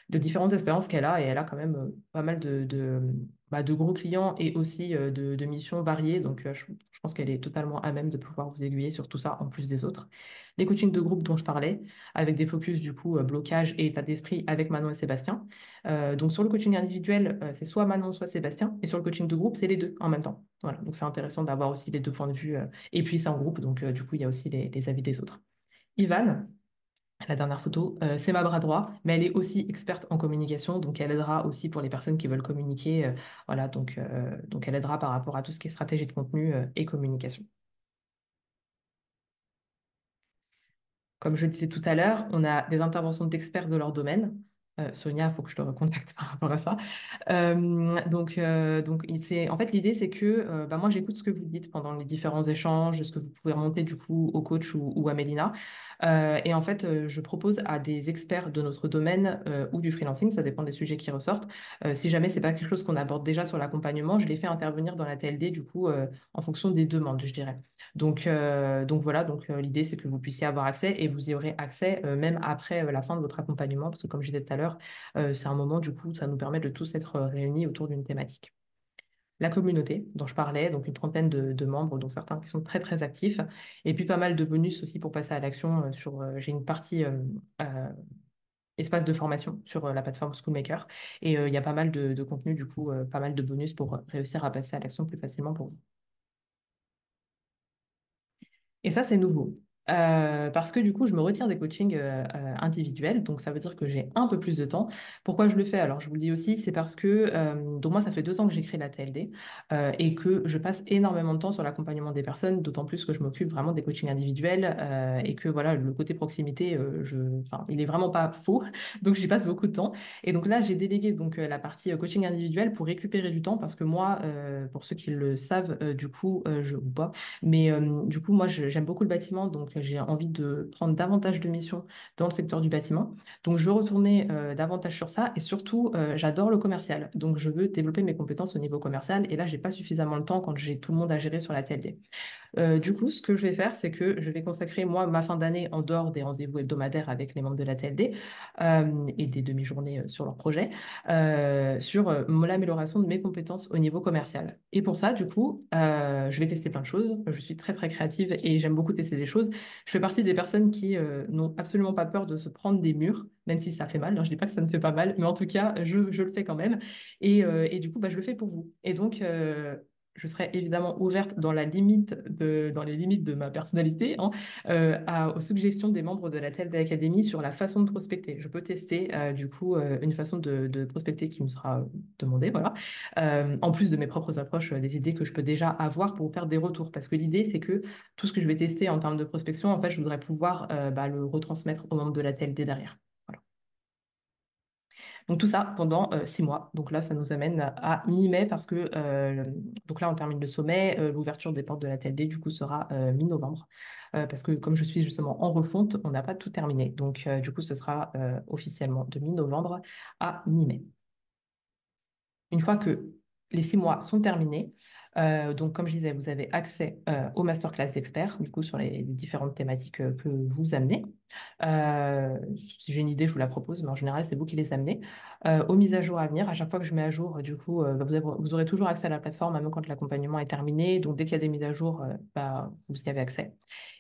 de différentes expériences qu'elle a et elle a quand même pas mal de gros clients et aussi de missions variées. Donc, je pense qu'elle est totalement à même de pouvoir vous aiguiller sur tout ça en plus des autres. Les coachings de groupe dont je parlais, avec des focus du coup blocage et état d'esprit avec Manon et Sébastien. Donc, sur le coaching individuel, c'est soit Manon, soit Sébastien. Et sur le coaching de groupe, c'est les deux en même temps. Voilà. Donc, c'est intéressant d'avoir aussi les deux points de vue. Et puis, c'est en groupe. Donc, du coup, il y a aussi les avis des autres. Ivan, la dernière photo, c'est ma bras droit, mais elle est aussi experte en communication, donc elle aidera aussi pour les personnes qui veulent communiquer. Voilà, donc elle aidera par rapport à tout ce qui est stratégie de contenu et communication. Comme je le disais tout à l'heure, on a des interventions d'experts de leur domaine. Sonia, il faut que je te recontacte par rapport à ça. En fait, l'idée, c'est que bah, moi, j'écoute ce que vous dites pendant les différents échanges, ce que vous pouvez remonter du coup au coach ou à Mélina. Et en fait, je propose à des experts de notre domaine ou du freelancing, ça dépend des sujets qui ressortent. Si jamais c'est pas quelque chose qu'on aborde déjà sur l'accompagnement, je les fais intervenir dans la TLD du coup en fonction des demandes, je dirais. Donc voilà, l'idée c'est que vous puissiez avoir accès et vous y aurez accès même après la fin de votre accompagnement, parce que comme je disais tout à l'heure, c'est un moment du coup, ça nous permet de tous être réunis autour d'une thématique. La communauté dont je parlais, donc une trentaine de membres, dont certains qui sont très très actifs, et puis pas mal de bonus aussi pour passer à l'action j'ai une partie espace de formation sur la plateforme Schoolmaker, et il y a pas mal de contenu du coup, pas mal de bonus pour réussir à passer à l'action plus facilement pour vous. Et ça, c'est nouveau. Parce que du coup, je me retire des coachings individuels, donc ça veut dire que j'ai un peu plus de temps. Pourquoi je le fais? Alors, je vous le dis aussi, c'est parce que donc moi, ça fait 2 ans que j'ai créé la TLD et que je passe énormément de temps sur l'accompagnement des personnes, d'autant plus que je m'occupe vraiment des coachings individuels et que voilà, le côté proximité, enfin, il est vraiment pas faux, donc j'y passe beaucoup de temps. Et donc là, j'ai délégué donc la partie coaching individuel pour récupérer du temps parce que moi, pour ceux qui le savent, du coup, je ou pas, mais du coup, moi, j'aime beaucoup le bâtiment, donc j'ai envie de prendre davantage de missions dans le secteur du bâtiment. Donc, je veux retourner davantage sur ça et surtout, j'adore le commercial. Donc, je veux développer mes compétences au niveau commercial et là, j'ai pas suffisamment le temps quand j'ai tout le monde à gérer sur la TLD. Du coup, ce que je vais faire, c'est que je vais consacrer, moi, ma fin d'année en dehors des rendez-vous hebdomadaires avec les membres de la TLD et des demi-journées sur leur projet, sur l'amélioration de mes compétences au niveau commercial. Et pour ça, du coup, je vais tester plein de choses. Je suis très, très créative et j'aime beaucoup tester des choses. Je fais partie des personnes qui n'ont absolument pas peur de se prendre des murs, même si ça fait mal. Je dis pas que ça ne fait pas mal, mais en tout cas, je le fais quand même. Et du coup, bah, je le fais pour vous. Et donc, je serai évidemment ouverte dans les limites de ma personnalité, hein, aux suggestions des membres de la TLD Academy sur la façon de prospecter. Je peux tester du coup une façon de prospecter qui me sera demandée, voilà. En plus de mes propres approches, des idées que je peux déjà avoir pour vous faire des retours. Parce que l'idée, c'est que tout ce que je vais tester en termes de prospection, en fait, je voudrais pouvoir le retransmettre aux membres de la TLD derrière. Voilà. Donc tout ça pendant 6 mois. Donc là, ça nous amène à mi-mai parce que donc là, on termine le sommet. L'ouverture des portes de la TLD, du coup, sera mi-novembre. Parce que comme je suis justement en refonte, on n'a pas tout terminé. Donc du coup, ce sera officiellement de mi-novembre à mi-mai. Une fois que les 6 mois sont terminés, donc comme je disais, vous avez accès aux masterclass d'experts, du coup, sur les différentes thématiques que vous amenez. Si j'ai une idée, je vous la propose, mais en général, c'est vous qui les amenez. Aux mises à jour à venir, à chaque fois que je mets à jour, du coup, vous aurez toujours accès à la plateforme, même quand l'accompagnement est terminé. Donc, dès qu'il y a des mises à jour, vous y avez accès.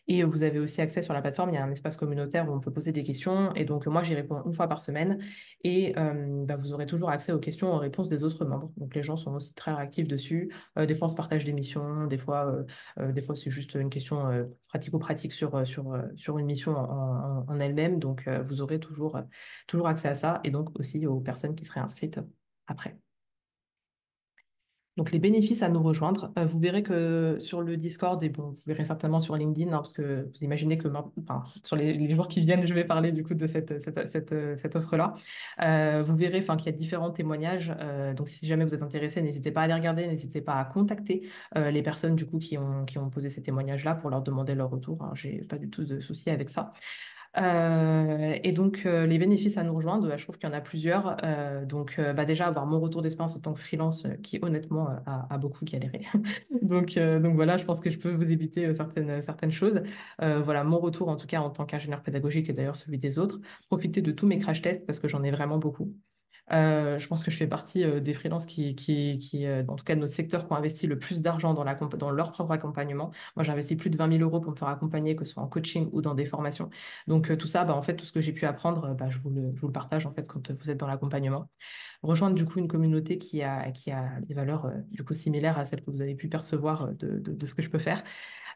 Et vous avez aussi accès sur la plateforme, il y a un espace communautaire où on peut poser des questions. Et donc, moi, j'y réponds une fois par semaine. Et vous aurez toujours accès aux questions et aux réponses des autres membres. Donc, les gens sont aussi très réactifs dessus. Des fois, on se partage des missions. Des fois c'est juste une question pratico-pratique sur une mission en elle-même. Donc, vous aurez toujours accès à ça et donc aussi aux personnes qui seraient inscrites après. Donc, les bénéfices à nous rejoindre, vous verrez que sur le Discord, et bon, vous verrez certainement sur LinkedIn, hein, parce que vous imaginez que enfin, sur les jours qui viennent, je vais parler du coup de cette offre-là. Vous verrez enfin, qu'il y a différents témoignages. Donc, si jamais vous êtes intéressé, n'hésitez pas à les regarder, n'hésitez pas à contacter les personnes du coup qui ont posé ces témoignages-là pour leur demander leur retour, hein. J'ai pas du tout de souci avec ça. Et donc, les bénéfices à nous rejoindre, je trouve qu'il y en a plusieurs. Déjà, avoir mon retour d'expérience en tant que freelance, qui honnêtement a beaucoup galéré. Donc voilà, je pense que je peux vous éviter certaines choses. Voilà, mon retour en tout cas en tant qu'ingénieur pédagogique et d'ailleurs celui des autres. Profiter de tous mes crash tests parce que j'en ai vraiment beaucoup. Je pense que je fais partie des freelances en tout cas de notre secteur, qui ont investi le plus d'argent dans leur propre accompagnement. Moi, j'ai investi plus de 20 000 € pour me faire accompagner, que ce soit en coaching ou dans des formations. Donc, tout ça, en fait, tout ce que j'ai pu apprendre, je vous le partage, en fait, quand vous êtes dans l'accompagnement. Rejoindre, du coup, une communauté qui a des valeurs, du coup, similaires à celles que vous avez pu percevoir de ce que je peux faire.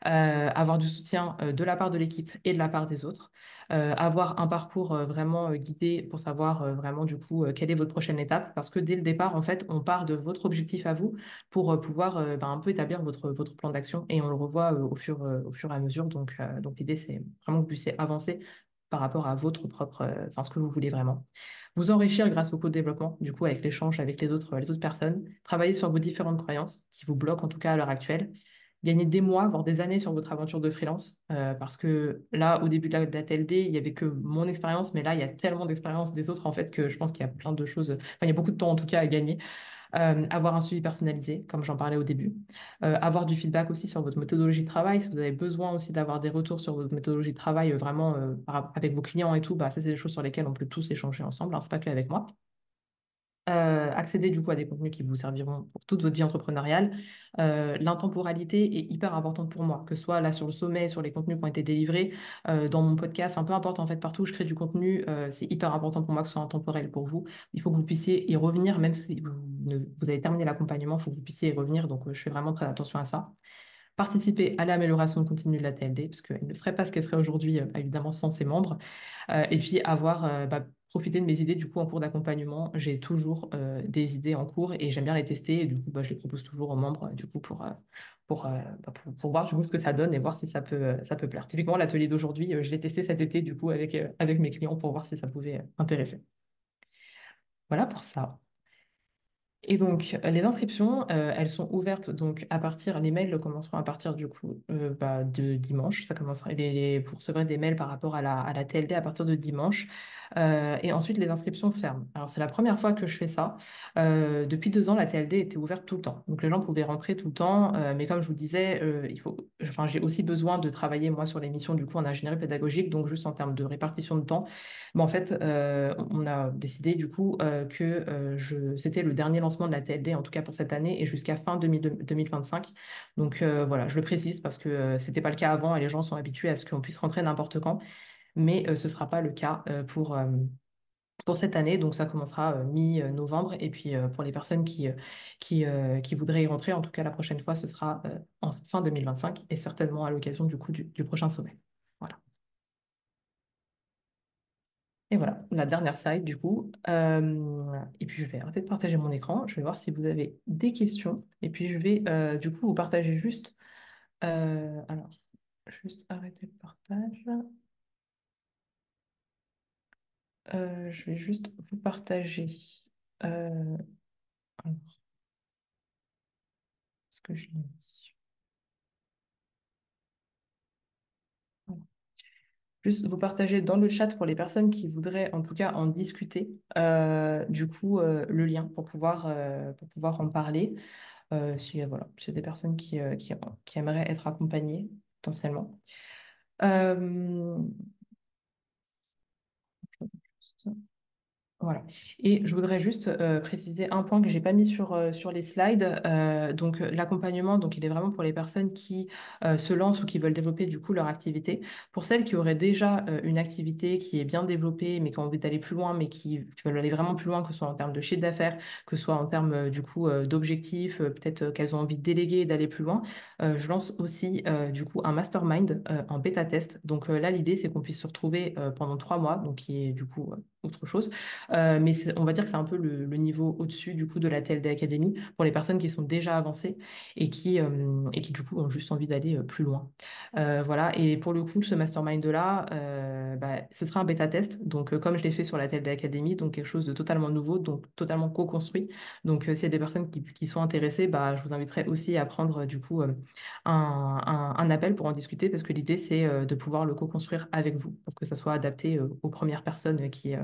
Avoir du soutien de la part de l'équipe et de la part des autres, avoir un parcours vraiment guidé pour savoir vraiment du coup quelle est votre prochaine étape, parce que dès le départ, en fait, on part de votre objectif à vous pour pouvoir un peu établir votre plan d'action et on le revoit au fur et à mesure. Donc l'idée, c'est vraiment que vous puissiez avancer par rapport à votre propre, enfin ce que vous voulez vraiment. Vous enrichir grâce au co-développement, du coup, avec l'échange avec les autres personnes, travailler sur vos différentes croyances qui vous bloquent en tout cas à l'heure actuelle, gagner des mois, voire des années sur votre aventure de freelance. Parce que là, au début de la TLD, il n'y avait que mon expérience, mais là, il y a tellement d'expériences des autres, en fait, que je pense qu'il y a plein de choses, enfin, il y a beaucoup de temps, en tout cas, à gagner. Avoir un suivi personnalisé, comme j'en parlais au début. Avoir du feedback aussi sur votre méthodologie de travail. Si vous avez besoin aussi d'avoir des retours sur votre méthodologie de travail, vraiment, avec vos clients et tout, ça, c'est des choses sur lesquelles on peut tous échanger ensemble, hein, c'est pas que avec moi. Accéder du coup à des contenus qui vous serviront pour toute votre vie entrepreneuriale. L'intemporalité est hyper importante pour moi, que ce soit là sur le sommet, sur les contenus qui ont été délivrés, dans mon podcast, enfin peu importe en fait, partout où je crée du contenu, c'est hyper important pour moi que ce soit intemporel pour vous. Il faut que vous puissiez y revenir, même si vous avez terminé l'accompagnement, il faut que vous puissiez y revenir, donc je fais vraiment très attention à ça. Participer à l'amélioration continue de la TLD, parce qu'elle ne serait pas ce qu'elle serait aujourd'hui, évidemment, sans ses membres. Et puis profiter de mes idées du coup en cours d'accompagnement. J'ai toujours des idées en cours et j'aime bien les tester. Et du coup, je les propose toujours aux membres du coup pour voir du coup ce que ça donne et voir si ça peut plaire. Typiquement, l'atelier d'aujourd'hui, je l'ai testé cet été du coup avec mes clients pour voir si ça pouvait intéresser. Voilà pour ça. Et donc, les inscriptions, elles sont ouvertes donc les mails commenceront à partir du coup de dimanche. Ça commencera, vous recevrez des mails par rapport à la TLD à partir de dimanche. Et ensuite, les inscriptions ferment. Alors, c'est la première fois que je fais ça. Depuis 2 ans, la TLD était ouverte tout le temps. Donc, les gens pouvaient rentrer tout le temps. Mais comme je vous disais, j'ai aussi besoin de travailler, moi, sur les missions du coup en ingénierie pédagogique. Donc, juste en termes de répartition de temps. Mais en fait, on a décidé du coup que c'était le dernier lancement de la TLD, en tout cas pour cette année, et jusqu'à fin 2025. Donc voilà, je le précise parce que c'était pas le cas avant et les gens sont habitués à ce qu'on puisse rentrer n'importe quand, mais ce sera pas le cas pour cette année. Donc ça commencera mi-novembre. Et puis pour les personnes qui voudraient y rentrer, en tout cas la prochaine fois, ce sera en fin 2025 et certainement à l'occasion du coup du prochain sommet. Voilà. Et voilà, la dernière slide du coup. Et puis je vais arrêter de partager mon écran. Je vais voir si vous avez des questions. Et puis je vais du coup vous partager juste. Alors, juste arrêter le partage. Je vais juste vous partager. Euh, alors, ce que je juste vous partager dans le chat pour les personnes qui voudraient en tout cas en discuter, du coup, le lien pour pouvoir en parler. Si voilà, c'est des personnes qui aimeraient être accompagnées potentiellement. Euh, Voilà. Et je voudrais juste préciser un point que j'ai pas mis sur les slides. Donc l'accompagnement, donc il est vraiment pour les personnes qui se lancent ou qui veulent développer du coup leur activité. Pour celles qui auraient déjà une activité qui est bien développée, mais qui ont envie d'aller plus loin, mais qui veulent aller vraiment plus loin, que ce soit en termes de chiffre d'affaires, que ce soit en termes du coup d'objectifs, peut-être qu'elles ont envie de déléguer et d'aller plus loin. Je lance aussi du coup un mastermind en bêta test. Donc là l'idée c'est qu'on puisse se retrouver pendant 3 mois, donc qui est du coup autre chose. Mais on va dire que c'est un peu le niveau au-dessus du coup de la TLD Academy pour les personnes qui sont déjà avancées et qui du coup ont juste envie d'aller plus loin. Voilà, et pour le coup, ce mastermind-là, bah, ce sera un bêta test, donc comme je l'ai fait sur la TLD Academy, donc quelque chose de totalement nouveau, donc totalement co-construit. Donc s'il y a des personnes qui sont intéressées, bah, je vous inviterai aussi à prendre du coup un appel pour en discuter, parce que l'idée c'est de pouvoir le co-construire avec vous, pour que ça soit adapté aux premières personnes qui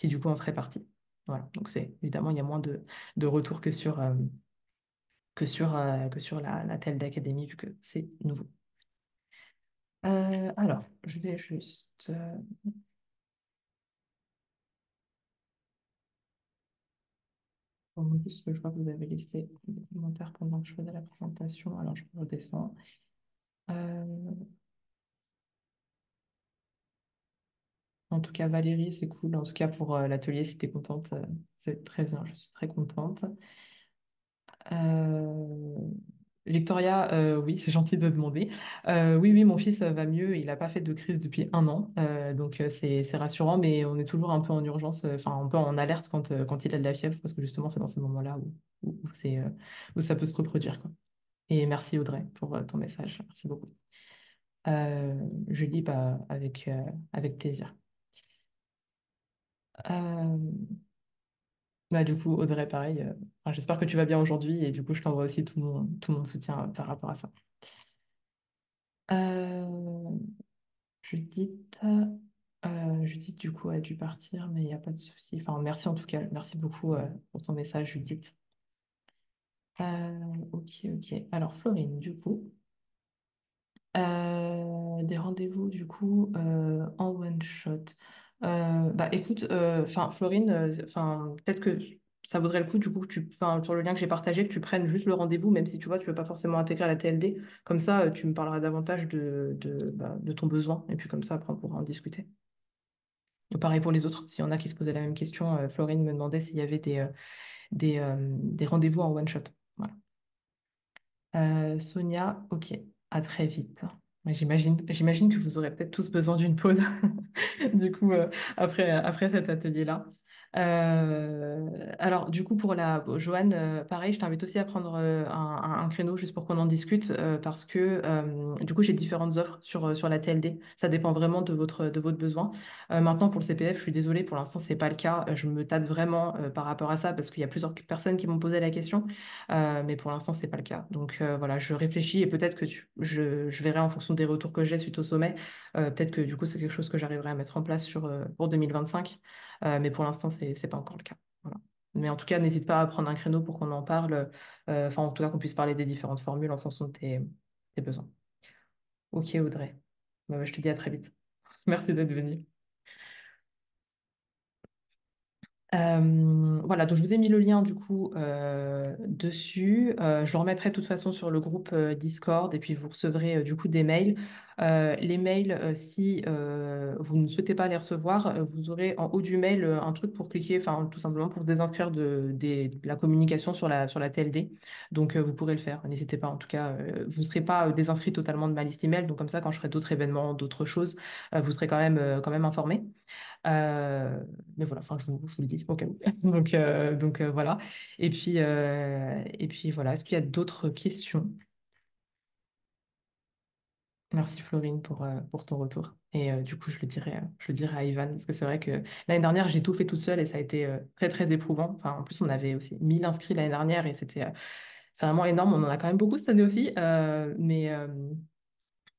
du coup en ferait partie. Voilà, donc c'est évidemment il y a moins de retours que sur la TEL d'Académie vu que c'est nouveau. Alors, je vais juste remonter ce que je vois que vous avez laissé des commentaires pendant que je faisais la présentation. Alors, je redescends. Euh, En tout cas, Valérie, c'est cool. En tout cas, pour l'atelier, si tu es contente, c'est très bien. Je suis très contente. Euh, Victoria, oui, c'est gentil de demander. Oui, oui, mon fils va mieux. Il n'a pas fait de crise depuis 1 an, donc c'est rassurant, mais on est toujours un peu en urgence, enfin un peu en alerte quand il a de la fièvre, parce que justement, c'est dans ces moments-là où ça peut se reproduire, quoi. Et merci Audrey pour ton message. Merci beaucoup. Julie, bah, avec plaisir. Euh, Bah, du coup, Audrey, pareil. Enfin, j'espère que tu vas bien aujourd'hui et du coup, je t'envoie aussi tout mon soutien par rapport à ça. Euh, Judith, Judith, du coup, a dû partir, mais il n'y a pas de souci. Enfin, merci en tout cas. Merci beaucoup pour ton message, Judith. Ok, ok. Alors, Florine, du coup, des rendez-vous, du coup, en one shot. Bah, écoute, enfin, Florine, enfin, peut-être que ça vaudrait le coup, du coup, enfin, sur le lien que j'ai partagé, que tu prennes juste le rendez-vous, même si tu vois, tu veux pas forcément intégrer à la TLD. Comme ça, tu me parleras davantage de ton besoin, et puis comme ça, après, on pourra en discuter. Pareil pour les autres, s'il y en a qui se posaient la même question, Florine me demandait s'il y avait des rendez-vous en one shot. Voilà. Sonia, ok, à très vite. Ouais, j'imagine que vous aurez peut-être tous besoin d'une pause, du coup, après cet atelier-là. Alors, du coup, Joanne, pareil, je t'invite aussi à prendre un créneau juste pour qu'on en discute, parce que du coup, j'ai différentes offres sur la TLD. Ça dépend vraiment de votre besoin. Maintenant, pour le CPF, je suis désolée, pour l'instant, c'est pas le cas. Je me tâte vraiment par rapport à ça, parce qu'il y a plusieurs personnes qui m'ont posé la question. Mais pour l'instant, c'est pas le cas. Donc voilà, je réfléchis et peut-être que je verrai en fonction des retours que j'ai suite au sommet. Peut-être que du coup, c'est quelque chose que j'arriverai à mettre en place pour 2025. Mais pour l'instant, c'est pas encore le cas. Voilà. Mais en tout cas, n'hésite pas à prendre un créneau pour qu'on en parle. Enfin, en tout cas, qu'on puisse parler des différentes formules en fonction de tes besoins. Ok, Audrey. Bah, je te dis à très vite. Merci d'être venue. voilà, donc je vous ai mis le lien du coup dessus. Je le remettrai de toute façon sur le groupe Discord et puis vous recevrez du coup des mails. Les mails, si vous ne souhaitez pas les recevoir, vous aurez en haut du mail un truc pour cliquer, enfin tout simplement pour se désinscrire de la communication sur la TLD. Donc vous pourrez le faire, n'hésitez pas. En tout cas, vous ne serez pas désinscrit totalement de ma liste email. Donc comme ça, quand je ferai d'autres événements, d'autres choses, vous serez quand même informé. Mais voilà, enfin, je vous le dis au cas où. Donc voilà. Et puis voilà, est-ce qu'il y a d'autres questions? Merci Florine pour ton retour. Et du coup, je le dirai à Ivan, parce que c'est vrai que l'année dernière, j'ai tout fait toute seule et ça a été très, très éprouvant. Enfin, en plus, on avait aussi 1000 inscrits l'année dernière et c'est vraiment énorme. On en a quand même beaucoup cette année aussi.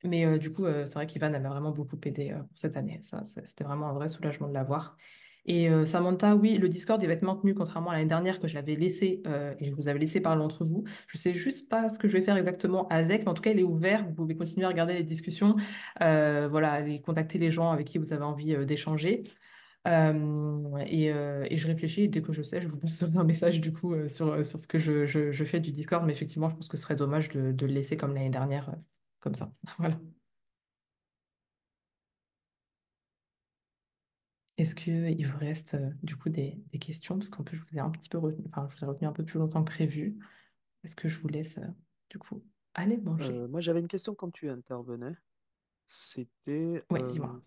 Mais du coup, c'est vrai qu'Ivan elle m'a vraiment beaucoup aidé pour cette année. C'était vraiment un vrai soulagement de l'avoir. Et Samantha, oui, le Discord il va être maintenu, contrairement à l'année dernière que je l'avais laissé et je vous avais laissé parler entre vous. Je sais juste pas ce que je vais faire exactement avec, mais en tout cas, il est ouvert. Vous pouvez continuer à regarder les discussions, voilà, aller contacter les gens avec qui vous avez envie d'échanger. Et je réfléchis, et dès que je sais, je vous passerai un message du coup sur ce que je fais du Discord. Mais effectivement, je pense que ce serait dommage de le laisser comme l'année dernière, comme ça. Voilà. Est-ce qu'il vous reste du coup des questions? Parce qu'en plus, je vous ai un petit peu retenu, enfin, je vous ai retenu un peu plus longtemps que prévu. Est-ce que je vous laisse du coup aller manger? Moi, j'avais une question quand tu intervenais. C'était, Oui, dis-moi.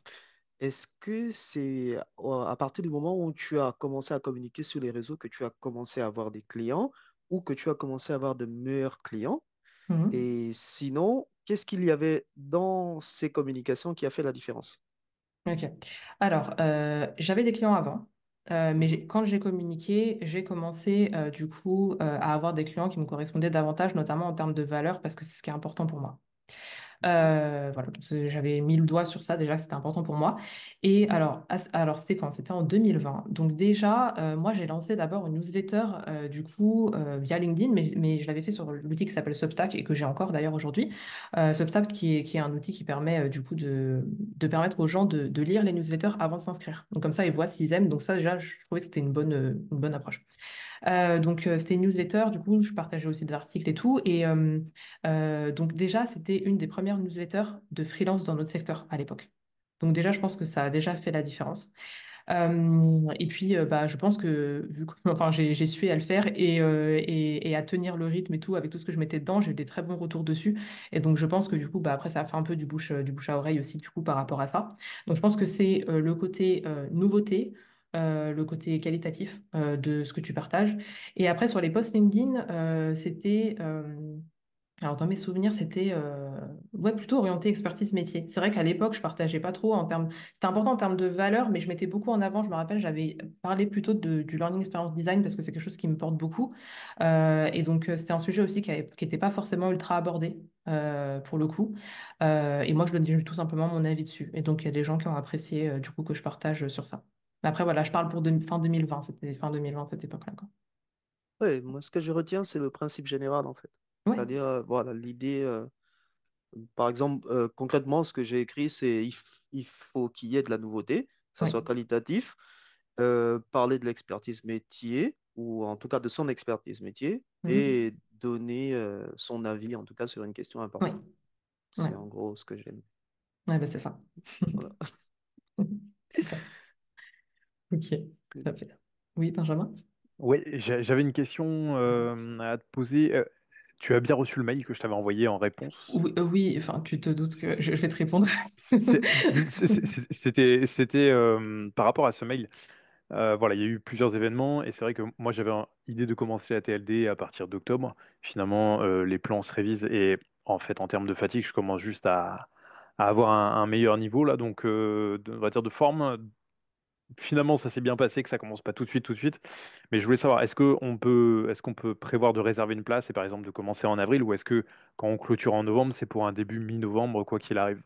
est-ce que c'est à partir du moment où tu as commencé à communiquer sur les réseaux que tu as commencé à avoir des clients ou que tu as commencé à avoir de meilleurs clients? Mhm. Et sinon, qu'est-ce qu'il y avait dans ces communications qui a fait la différence? Ok. Alors, j'avais des clients avant, mais Mhm, quand j'ai communiqué, j'ai commencé du coup à avoir des clients qui me correspondaient davantage, notamment en termes de valeur, parce que c'est ce qui est important pour moi. mhm, Voilà, j'avais mis le doigt sur ça déjà, c'était important pour moi. Et alors, alors c'était quand? C'était en 2020. Donc déjà, moi j'ai lancé d'abord une newsletter du coup via LinkedIn, mais je l'avais fait sur l'outil qui s'appelle Substack et que j'ai encore d'ailleurs aujourd'hui. Substack qui est un outil qui permet du coup de permettre aux gens de lire les newsletters avant de s'inscrire. Donc comme ça, ils voient s'ils aiment. Donc ça déjà, je trouvais que c'était une bonne approche. C'était une newsletter, du coup, je partageais aussi des articles et tout. Donc, déjà, c'était une des premières newsletters de freelance dans notre secteur à l'époque. Donc, déjà, je pense que ça a déjà fait la différence. Et puis, bah, je pense que, vu que enfin, j'ai su à le faire et à tenir le rythme et tout, avec tout ce que je mettais dedans, j'ai eu des très bons retours dessus. Et donc, je pense que, du coup, bah, après, ça a fait un peu du bouche à oreille aussi, du coup, par rapport à ça. Donc, je pense que c'est le côté nouveauté. Le côté qualitatif de ce que tu partages. Et après, sur les posts LinkedIn, alors, dans mes souvenirs, c'était ouais, plutôt orienté expertise métier. C'est vrai qu'à l'époque, je partageais pas trop en termes. C'était important en termes de valeur, mais je mettais beaucoup en avant. Je me rappelle, j'avais parlé plutôt du learning experience design parce que c'est quelque chose qui me porte beaucoup. C'était un sujet aussi qui n'était pas forcément ultra abordé pour le coup. Et moi, je donnais tout simplement mon avis dessus. Et donc, il y a des gens qui ont apprécié du coup que je partage sur ça. Mais après, voilà, je parle pour fin 2020. C'était fin 2020 cette époque-là, quoi. Oui, moi, ce que je retiens, c'est le principe général, en fait. Ouais, C'est-à-dire, voilà, l'idée, par exemple, concrètement, ce que j'ai écrit, c'est il faut qu'il y ait de la nouveauté, que ça ouais. soit qualitatif, parler de l'expertise métier, ou en tout cas de son expertise métier, Mhm. et donner son avis, en tout cas, sur une question Ouais, importante. ouais. C'est en gros ce que j'aime. Ouais, bah, c'est ça. Voilà. Super. Ok, tout à fait. Oui, Benjamin? Ouais, j'avais une question à te poser. Tu as bien reçu le mail que je t'avais envoyé en réponse. Oui, oui, enfin, tu te doutes que je vais te répondre. C'était par rapport à ce mail. Voilà, il y a eu plusieurs événements et c'est vrai que moi j'avais idée de commencer la TLD à partir d'octobre. Finalement, les plans se révisent et en fait, en termes de fatigue, je commence juste à avoir un meilleur niveau là, donc on va dire de forme. Finalement, ça s'est bien passé, que ça commence pas tout de suite. Mais je voulais savoir, est-ce qu'on peut prévoir de réserver une place et par exemple de commencer en avril, ou est-ce que quand on clôture en novembre, c'est pour un début mi-novembre, quoi qu'il arrive?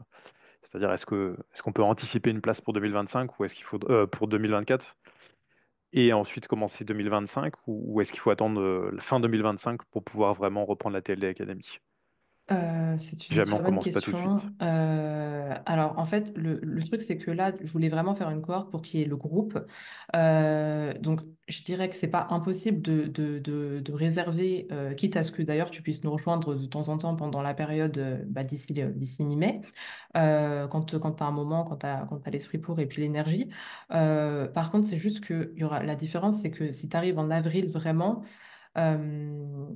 C'est-à-dire, est-ce qu'on peut anticiper une place pour 2025 ou est-ce qu'il faut pour 2024 et ensuite commencer 2025 ou est-ce qu'il faut attendre la fin 2025 pour pouvoir vraiment reprendre la TLD Academy? C'est Si une jamais on très bonne commence pas tout de suite. question. Alors, en fait, le truc, c'est que là, je voulais vraiment faire une cohorte pour qu'il y ait le groupe. Donc, je dirais que c'est pas impossible de réserver, quitte à ce que d'ailleurs tu puisses nous rejoindre de temps en temps pendant la période bah, d'ici mi-mai, quand tu as un moment, quand tu l'esprit pour et puis l'énergie. Par contre, c'est juste que y aura, la différence, c'est que si tu arrives en avril vraiment, euh,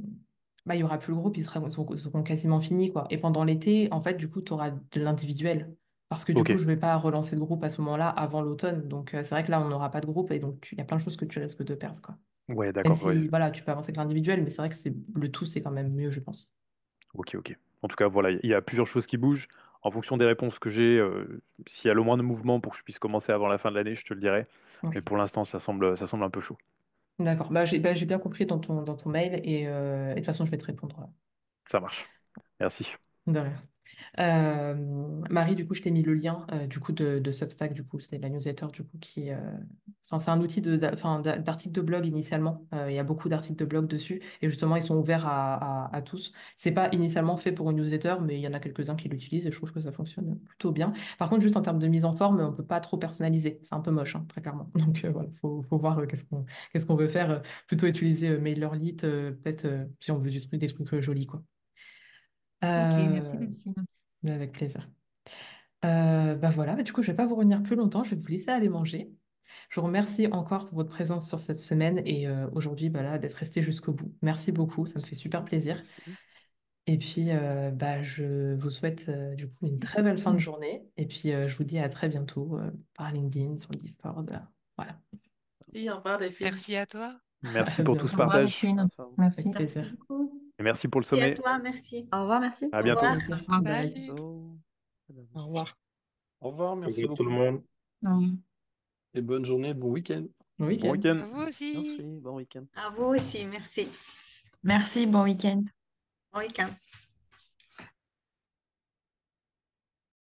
bah, il y aura plus le groupe, ils seront quasiment finis, quoi. Et pendant l'été, en fait, du coup, tu auras de l'individuel. Parce que du coup, Ok, je vais pas relancer le groupe à ce moment-là avant l'automne. Donc, c'est vrai que là, on n'aura pas de groupe et donc, il y a plein de choses que tu risques de perdre, quoi. ouais, Même d'accord, ouais, si, voilà, tu peux avancer avec l'individuel, mais c'est vrai que le tout, c'est quand même mieux, je pense. ok, ok. En tout cas, voilà, il y a plusieurs choses qui bougent. En fonction des réponses que j'ai, s'il y a le moins de mouvement pour que je puisse commencer avant la fin de l'année, je te le dirai. Mais Ok. pour l'instant, ça semble un peu chaud. D'accord. J'ai bien compris dans ton mail et de toute façon, je vais te répondre. Ça marche. Merci. De rien. Euh, Marie, du coup, je t'ai mis le lien du coup de Substack, du coup, c'est la newsletter du coup enfin, c'est un outil d'articles de blog initialement. Il y a beaucoup d'articles de blog dessus et justement, ils sont ouverts à tous. C'est pas initialement fait pour une newsletter, mais il y en a quelques-uns qui l'utilisent et je trouve que ça fonctionne plutôt bien. Par contre, juste en termes de mise en forme, on peut pas trop personnaliser. C'est un peu moche, hein, très clairement. Donc voilà, faut voir qu'est-ce qu'on veut faire. Plutôt utiliser MailerLite, peut-être si on veut juste des trucs jolis, quoi. Ok, merci Euh, Delphine. avec plaisir. Bah voilà, du coup, je vais pas vous retenir plus longtemps, je vais vous laisser aller manger. Je vous remercie encore pour votre présence sur cette semaine et aujourd'hui, bah là, d'être resté jusqu'au bout. Merci beaucoup, ça me fait super Super, plaisir. merci. Et puis, bah, je vous souhaite du coup une très belle fin de journée. Et puis, je vous dis à très bientôt par LinkedIn, sur le Discord. Voilà, Si, au revoir Delphine. Merci à toi. Merci à pour tout ce Au bientôt. revoir partage. Delphine. Bonne soirée. Merci. Avec Merci plaisir. beaucoup. Et merci pour le Merci à sommet. toi, merci. Au revoir, merci. À Au bientôt. revoir. Plaisir. Au revoir. Bye. Salut. Bientôt. Au revoir. Au revoir, Au merci revoir tout le beaucoup. monde. Au revoir. Et bonne journée, bon week-end. Bon Bon week-end. week-end. À vous aussi. Merci, bon week-end. À vous aussi, merci. Merci, bon week-end. Bon week-end.